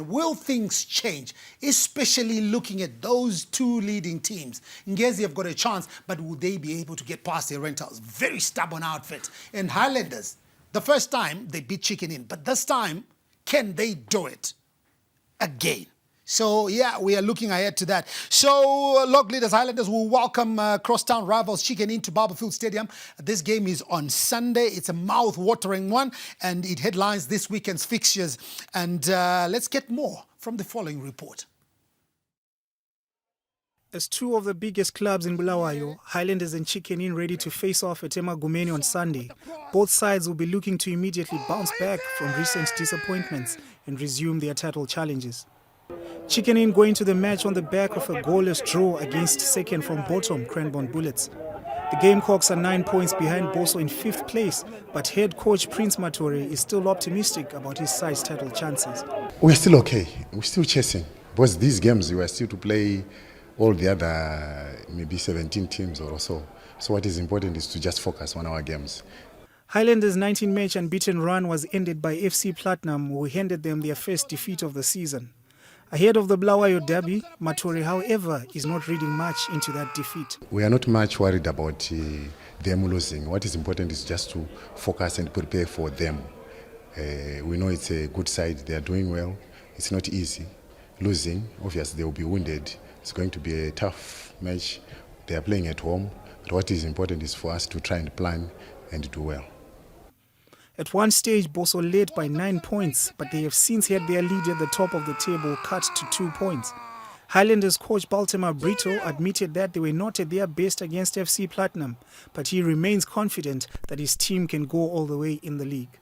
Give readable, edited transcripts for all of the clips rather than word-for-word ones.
weekend, will things change? Especially looking at those two leading teams. Ngezi have got a chance, but will they be able to get past their rentals? Very stubborn outfit. And Highlanders, the first time they beat Chicken Inn, but this time, can they do it again? So, yeah, we are looking ahead to that. So, log leaders Highlanders will welcome crosstown rivals Chicken Inn to Barberfield Stadium. This game is on Sunday. It's a mouth-watering one, and it headlines this weekend's fixtures. And let's get more from the following report. As two of the biggest clubs in Bulawayo, Highlanders and Chicken Inn ready to face off at Emagumeni on Sunday, both sides will be looking to immediately bounce back from recent disappointments and resume their title challenges. Chicken Inn going to the match on the back of a goalless draw against second from bottom Cranbourne Bullets. The Gamecocks are 9 points behind Boso in 5th place, but head coach Prince Matori is still optimistic about his side's title chances. We're still okay. We're still chasing. Because these games, we are still to play all the other maybe 17 teams or so. So what is important is to just focus on our games. Highlanders' 19-match unbeaten run was ended by FC Platinum, who handed them their first defeat of the season. Ahead of the Bulawayo derby, Matori, however, is not reading much into that defeat. We are not much worried about them losing. What is important is just to focus and prepare for them. We know it's a good side. They are doing well. It's not easy. Losing, obviously, they will be wounded. It's going to be a tough match. They are playing at home. But what is important is for us to try and plan and do well. At one stage, Boso led by 9 points, but they have since had their lead at the top of the table cut to 2 points. Highlanders coach Baltimore Brito admitted that they were not at their best against FC Platinum, but he remains confident that his team can go all the way in the league.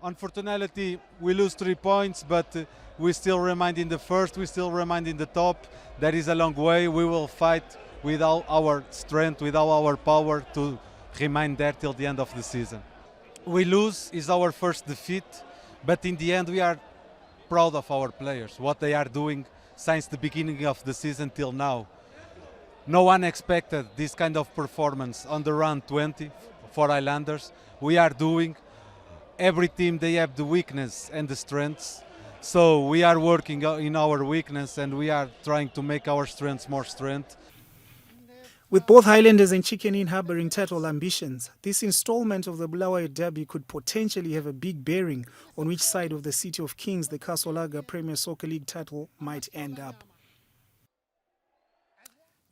Unfortunately, we lose 3 points, but we still remain in the first, we still remain in the top. That is a long way. We will fight with all our strength, with all our power to remain there till the end of the season. We lose is our first defeat, but in the end we are proud of our players, what they are doing since the beginning of the season till now. No one expected this kind of performance on the round 20 for Highlanders. We are doing. Every team, they have the weakness and the strengths. So we are working in our weakness and we are trying to make our strengths more strength. With both Highlanders and Chicken Inn harboring title ambitions, this installment of the Bulawayo Derby could potentially have a big bearing on which side of the City of Kings the Kasolaga Premier Soccer League title might end up.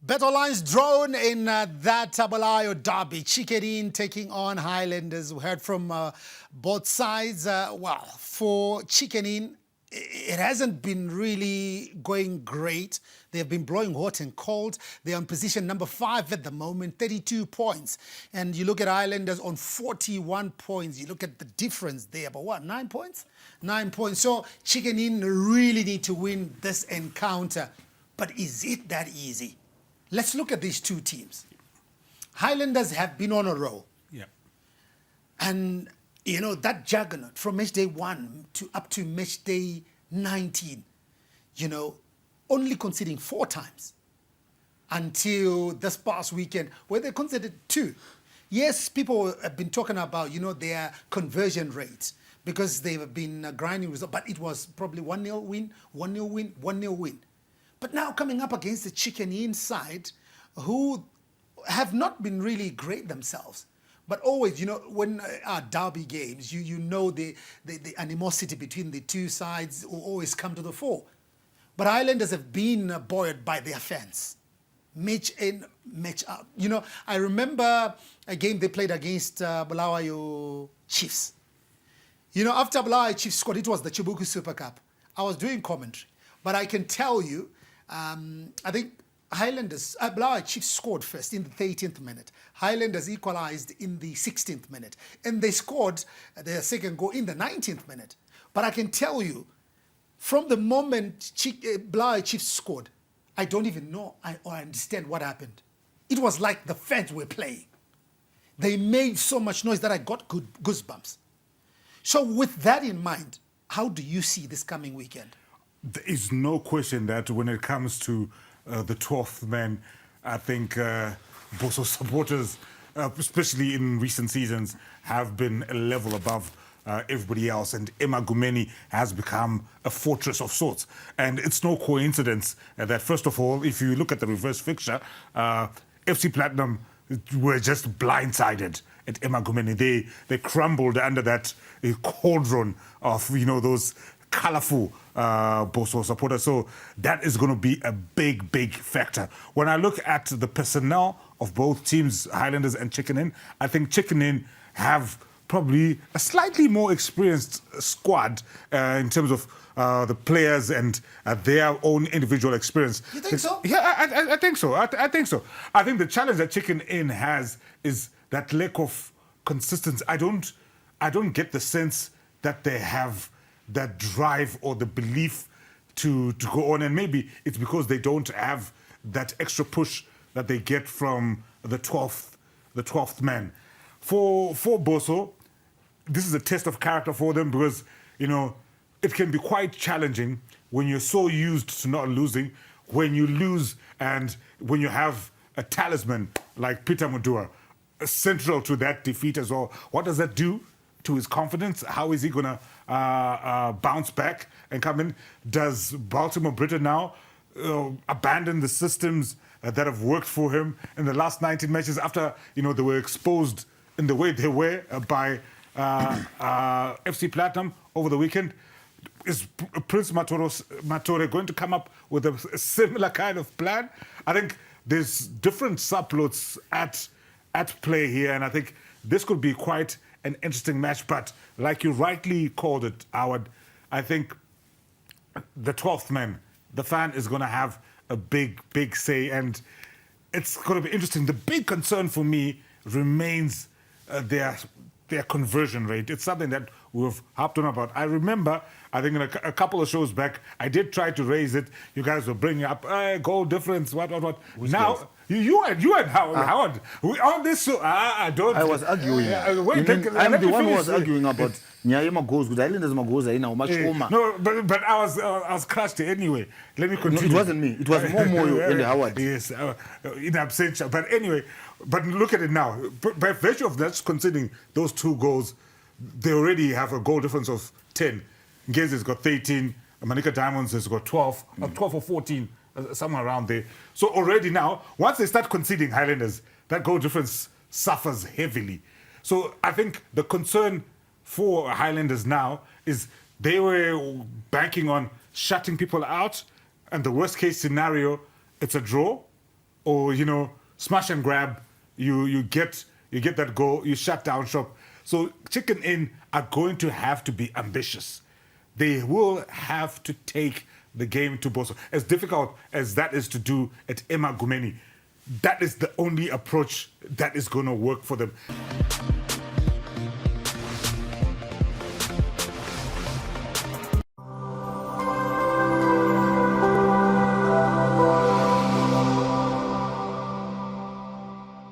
Better lines drawn in that Bulawayo derby. Chicken Inn taking on Highlanders. We heard from both sides. Well, for Chicken Inn, it hasn't been really going great. They have been blowing hot and cold. They're on position number 5 at the moment, 32 points. And you look at Highlanders on 41 points. You look at the difference there, about what, 9 points? 9 points. So Chicken Inn really need to win this encounter. But is it that easy? Let's look at these two teams. Highlanders have been on a roll. Yeah. And you know, that juggernaut from match day 1 to up to match day 19, you know, only conceding 4 times until this past weekend where they conceded 2. Yes, people have been talking about, you know, their conversion rate because they've been grinding results, but it was probably 1-0 win, 1-0 win, 1-0 win. But now coming up against the Chicken Inn side who have not been really great themselves. But always, you know, when derby games, you know the animosity between the two sides will always come to the fore. But Highlanders have been buoyed by their fans, match in, match out. You know, I remember a game they played against Bulawayo Chiefs. You know, after Bulawayo Chiefs scored, it was the Chibuku Super Cup. I was doing commentary. But I can tell you, I think Highlanders, Bulawayo Chiefs scored first in the 13th minute. Highlanders equalized in the 16th minute. And they scored their second goal in the 19th minute. But I can tell you, from the moment Bulawayo Chiefs scored, I don't even know or understand what happened. It was like the fans were playing. They made so much noise that I got goosebumps. So with that in mind, how do you see this coming weekend? There is no question that when it comes to the 12th man, I think Boso supporters, especially in recent seasons, have been a level above everybody else. And Emma Gumeni has become a fortress of sorts. And it's no coincidence that, first of all, if you look at the reverse fixture, FC Platinum were just blindsided at Emma Gumeni. They crumbled under that cauldron of, those colourful Boso supporters. So that is going to be a big, big factor. When I look at the personnel of both teams, Highlanders and Chicken Inn, I think Chicken Inn have probably a slightly more experienced squad in terms of the players and their own individual experience. You think so? Yeah, I think so. I think so. I think the challenge that Chicken Inn has is that lack of consistency. I don't get the sense that they have that drive or the belief to go on, and maybe it's because they don't have that extra push that they get from the 12th man. For Boso, this is a test of character for them because, it can be quite challenging when you're so used to not losing, when you lose and when you have a talisman like Peter Mudua central to that defeat as well. What does that do to his confidence? How is he going to bounce back and come in? Does Baltimore Britain now abandon the systems that have worked for him in the last 19 matches after, they were exposed in the way they were by FC Platinum over the weekend? Is Prince Matore going to come up with a similar kind of plan? I think there's different subplots at play here, and I think this could be quite an interesting match. But like you rightly called it, Howard, I think the 12th man, the fan, is going to have a big, big say, and it's going to be interesting. The big concern for me remains their conversion rate. It's something that we've harped on about. I remember, I think in a couple of shows back, I did try to raise it. You guys were bringing up goal difference, what. Now, you and Howard, we on this show, I don't. I was arguing. I'm the one who was arguing about Nyayema goals with Highlanders goals. No, but I was crushed anyway. Let me continue. No, it wasn't me. It was Momo and Howard. Yes, in absentia. But anyway, but look at it now. By virtue of that, considering those two goals, they already have a goal difference of 10. Ngezi has got 13. Manika Diamonds has got 12. 12 or 14, somewhere around there. So already now, once they start conceding, Highlanders, that goal difference suffers heavily. So I think the concern for Highlanders now is they were banking on shutting people out, and the worst case scenario, it's a draw, or smash and grab. You get that goal, you shut down shop. So Chicken Inn are going to have to be ambitious. They will have to take the game to Boso. As difficult as that is to do at Emma Gumeni, that is the only approach that is going to work for them.